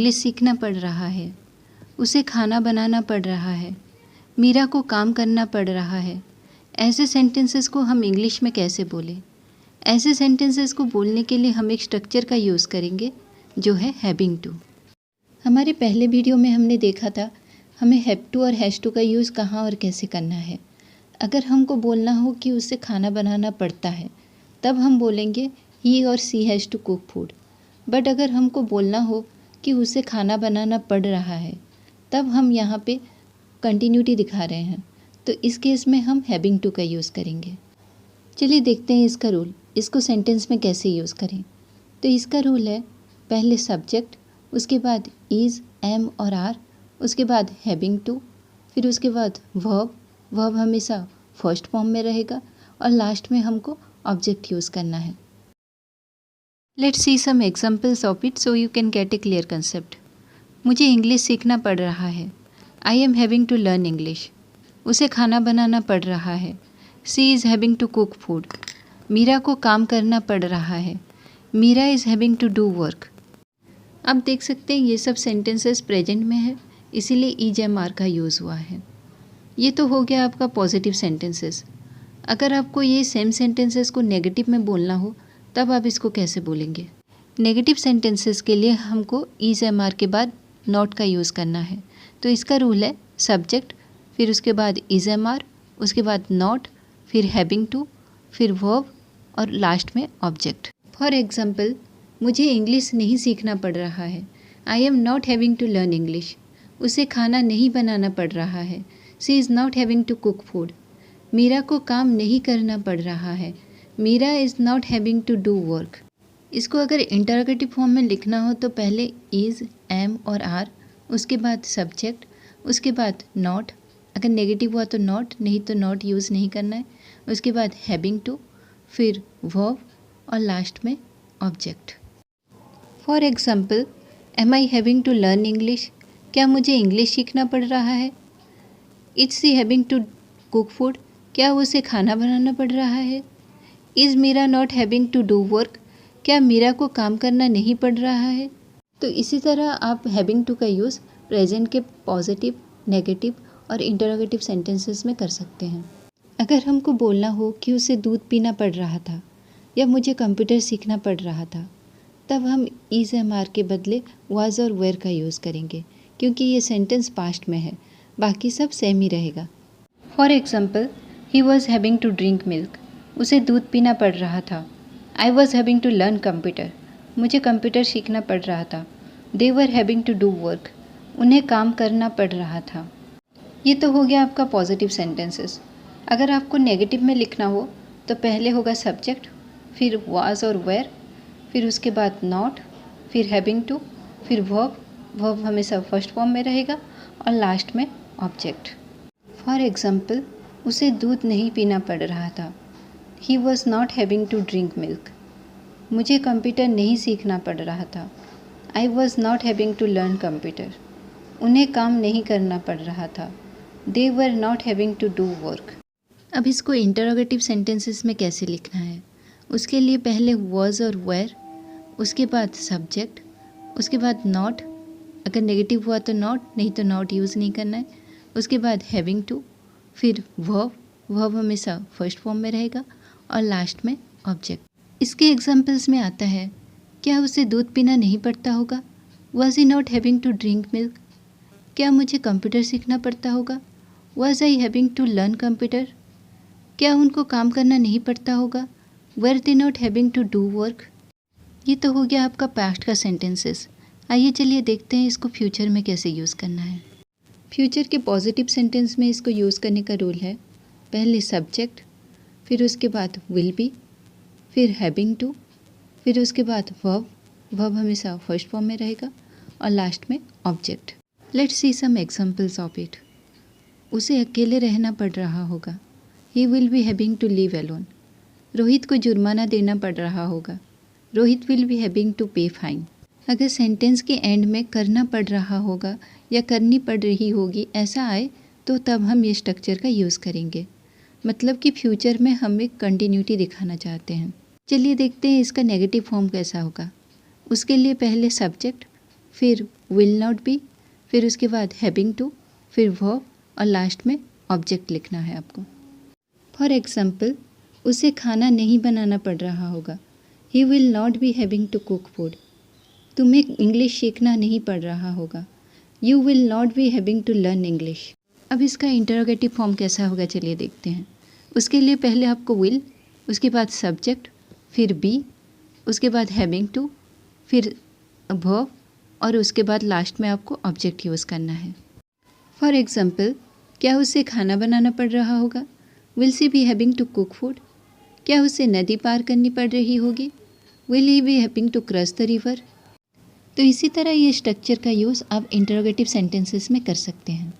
English सीखना पड़ रहा है, उसे खाना बनाना पड़ रहा है, मीरा को काम करना पड़ रहा है। ऐसे सेंटेंसेस को हम इंग्लिश में कैसे बोलें? ऐसे सेंटेंसेस को बोलने के लिए हम एक स्ट्रक्चर का यूज़ करेंगे जो है हैविंग टू। हमारे पहले वीडियो में हमने देखा था हमें हैव टू और हैज़ टू का यूज़ कहाँ और कैसे करना है। अगर हमको बोलना हो कि उसे खाना बनाना पड़ता है तब हम बोलेंगे ही और she has to cook food. But अगर हमको बोलना हो कि उसे खाना बनाना पड़ रहा है तब हम यहाँ पे कंटिन्यूटी दिखा रहे हैं, तो इस केस में हम हैविंग टू का यूज़ करेंगे। चलिए देखते हैं इसका रूल, इसको सेंटेंस में कैसे यूज़ करें। तो इसका रूल है पहले सब्जेक्ट, उसके बाद इज़, एम और आर, उसके बाद हैविंग टू, फिर उसके बाद वर्ब। वर्ब हमेशा फर्स्ट फॉर्म में रहेगा और लास्ट में हमको ऑब्जेक्ट यूज़ करना है। Let's see some examples of it so you can get a clear concept. मुझे इंग्लिश सीखना पड़ रहा है, I am having to learn English. उसे खाना बनाना पड़ रहा है, she is having to cook food. Meera को काम करना पड़ रहा है, Meera is having to do work. अब देख सकते हैं ये सब सेंटेंसेस प्रेजेंट में है, इसीलिए ईज एम आर का यूज़ हुआ है। ये तो हो गया आपका पॉजिटिव सेंटेंसेस। अगर आपको ये सेम सेंटेंसेस को नेगेटिव में बोलना हो तब आप इसको कैसे बोलेंगे? नेगेटिव सेंटेंसेस के लिए हमको ईज एम आर के बाद नॉट का यूज़ करना है। तो इसका रूल है सब्जेक्ट, फिर उसके बाद इज एम आर, उसके बाद नॉट, फिर हैविंग टू, फिर वर्ब और लास्ट में ऑब्जेक्ट। फॉर एग्जाम्पल, मुझे इंग्लिश नहीं सीखना पड़ रहा है, I am not having to learn English. उसे खाना नहीं बनाना पड़ रहा है, she is not having to cook food. Meera को काम नहीं करना पड़ रहा है, Meera is not having to do work. इसको अगर इंटरोगेटिव फॉर्म में लिखना हो तो पहले इज़, एम और आर, उसके बाद सब्जेक्ट, उसके बाद नॉट, अगर नेगेटिव हुआ तो नॉट, नहीं तो नॉट यूज़ नहीं करना है, उसके बाद हैविंग टू, फिर वर्ब और लास्ट में object. For example, am I having to learn English? क्या मुझे इंग्लिश सीखना पड़ रहा है? Is she having to cook food? क्या उसे खाना बनाना पड़ रहा है? Is Meera not having to do work? क्या मीरा को काम करना नहीं पड़ रहा है? तो इसी तरह आप हैविंग टू का यूज़ प्रेजेंट के पॉजिटिव, नेगेटिव और इंटरोगेटिव सेंटेंसेस में कर सकते हैं। अगर हमको बोलना हो कि उसे दूध पीना पड़ रहा था या मुझे कंप्यूटर सीखना पड़ रहा था तब हम इज़ एम आर के बदले वाज और वेयर का यूज़ करेंगे, क्योंकि ये सेंटेंस पास्ट में है, बाकी सब सेम ही रहेगा। For example, he was having to drink milk. उसे दूध पीना पड़ रहा था। I was having to learn computer. मुझे कंप्यूटर सीखना पड़ रहा था। They were having to do work. उन्हें काम करना पड़ रहा था। ये तो हो गया आपका पॉजिटिव सेंटेंसेस। अगर आपको नेगेटिव में लिखना हो तो पहले होगा सब्जेक्ट, फिर वाज और वेयर, फिर उसके बाद नॉट, फिर हैविंग टू, फिर वर्ब। वर्ब हमेशा फर्स्ट फॉर्म में रहेगा और लास्ट में ऑब्जेक्ट। फॉर एग्जाम्पल, उसे दूध नहीं पीना पड़ रहा था। He was not having to drink milk. मुझे कंप्यूटर नहीं सीखना पड़ रहा था। I was not having to learn computer. उन्हें काम नहीं करना पड़ रहा था। They were not having to do work. अब इसको इंटरोगेटिव सेंटेंसेस में कैसे लिखना है, उसके लिए पहले वॉज और वेयर, उसके बाद सब्जेक्ट, उसके बाद नॉट, अगर नेगेटिव हुआ तो नॉट, नहीं तो नॉट यूज़ नहीं करना है, उसके बाद हैविंग टू, फिर वर्ब। वर्ब हमेशा फर्स्ट फॉर्म में रहेगा और लास्ट में ऑब्जेक्ट। इसके एग्जाम्पल्स में आता है, क्या उसे दूध पीना नहीं पड़ता होगा? Was he not having to drink milk? क्या मुझे कंप्यूटर सीखना पड़ता होगा? Was I having to learn computer? क्या उनको काम करना नहीं पड़ता होगा? Were they not having to do work? ये तो हो गया आपका पास्ट का सेंटेंसेस। आइए चलिए देखते हैं इसको फ्यूचर में कैसे यूज़ करना है। फ्यूचर के पॉजिटिव सेंटेंस में इसको यूज़ करने का रूल है पहले सब्जेक्ट, फिर उसके बाद विल बी, फिर हैविंग टू, फिर उसके बाद वर्ब। वर्ब हमेशा फर्स्ट फॉर्म में रहेगा और लास्ट में object. Let's see some examples of it. उसे अकेले रहना पड़ रहा होगा। He will be having to live alone. Rohit को जुर्माना देना पड़ रहा होगा। Rohit will be having to pay fine. अगर सेंटेंस के एंड में करना पड़ रहा होगा या करनी पड़ रही होगी ऐसा आए तो तब हम ये स्ट्रक्चर का यूज़ करेंगे, मतलब कि फ्यूचर में हम एक कंटिन्यूटी दिखाना चाहते हैं। चलिए देखते हैं इसका नेगेटिव फॉर्म कैसा होगा। उसके लिए पहले सब्जेक्ट, फिर विल नॉट बी, फिर उसके बाद हैविंग टू, फिर वर्ब और लास्ट में ऑब्जेक्ट लिखना है आपको। फॉर एग्जाम्पल, उसे खाना नहीं बनाना पड़ रहा होगा। He will not be having to cook food. तुम्हें इंग्लिश सीखना नहीं पड़ रहा होगा। You will not be having to learn English. अब इसका इंटरोगेटिव फॉर्म कैसा होगा चलिए देखते हैं। उसके लिए पहले आपको विल, उसके बाद सब्जेक्ट, फिर बी, उसके बाद हैविंग टू, फिर वर्ब और उसके बाद लास्ट में आपको ऑब्जेक्ट यूज़ करना है। फॉर एग्जाम्पल, क्या उसे खाना बनाना पड़ रहा होगा? Will she be having to cook food? क्या उसे नदी पार करनी पड़ रही होगी? Will he be having to cross the river? तो इसी तरह ये स्ट्रक्चर का यूज़ आप इंटरोगेटिव सेंटेंसेस में कर सकते हैं।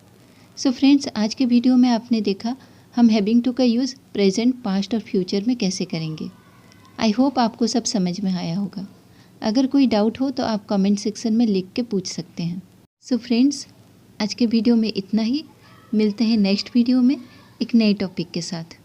सो फ्रेंड्स, आज के वीडियो में आपने देखा हम हैविंग टू का यूज़ प्रेजेंट, पास्ट और फ्यूचर में कैसे करेंगे। आई होप आपको सब समझ में आया होगा। अगर कोई डाउट हो तो आप कमेंट सेक्शन में लिख के पूछ सकते हैं। सो फ्रेंड्स, आज के वीडियो में इतना ही। मिलते हैं नेक्स्ट वीडियो में एक नए टॉपिक के साथ।